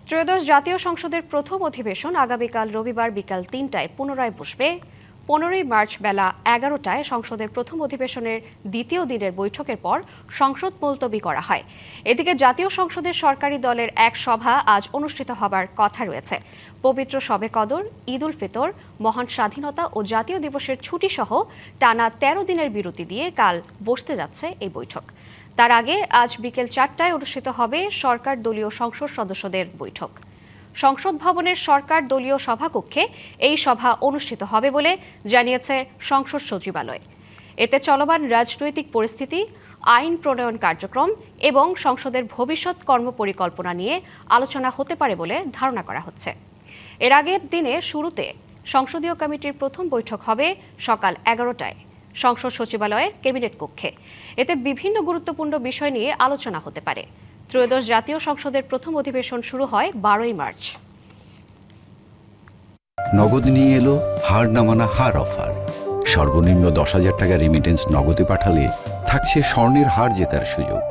ত্রয়োদশ জাতীয় সংসদের প্রথম অধিবেশন আগামীকাল রবিবার বিকাল ৩টায় পুনরায় বসবে। ১৫ই মার্চ বেলা ১১টায় সংসদের প্রথম অধিবেশনের দ্বিতীয় দিনের বৈঠকের পর সংসদ মুলতবি করা হয়। এদিকে জাতীয় সংসদের সরকারি দলের এক সভা আজ অনুষ্ঠিত হবার কথা রয়েছে। পবিত্র শবে কদর, ঈদ উল ফিতর, মহান স্বাধীনতা ও জাতীয় দিবসের ছুটি সহ টানা ১৩ দিনের বিরতি দিয়ে কাল বসতে যাচ্ছে এই বৈঠক। তার আগে আজ বিকেল ৪টায় অনুষ্ঠিত হবে সরকার দলীয় সংসদ সদস্যদের বৈঠক। সংসদ ভবনের সরকার দলীয় সভাকক্ষে এই সভা অনুষ্ঠিত হবে বলে জানিয়েছে সংসদ সচিবালয়। এতে চলমান রাজনৈতিক পরিস্থিতি, আইন প্রণয়ন কার্যক্রম এবং সংসদের ভবিষ্যৎ কর্মপরিকল্পনা নিয়ে আলোচনা হতে পারে বলে ধারণা করা হচ্ছে। এর আগের দিনে শুরুতে সংসদীয় কমিটির প্রথম বৈঠক হবে সকাল ১১টায় সংসদ সচিবালয়ের ক্যাবিনেট কক্ষে। এতে বিভিন্ন গুরুত্বপূর্ণ বিষয় নিয়ে আলোচনা হতে পারে। ত্রয়োদশ জাতীয় সংসদের প্রথম অধিবেশন শুরু হয় ১২ই মার্চ। নগদ নিয়ে এলো হার না মানা হার অফার। সর্বনিম্ন ১০,০০০ টাকা রেমিটেন্স নগদে পাঠালে থাকছে স্বর্ণের হার জেতার সুযোগ।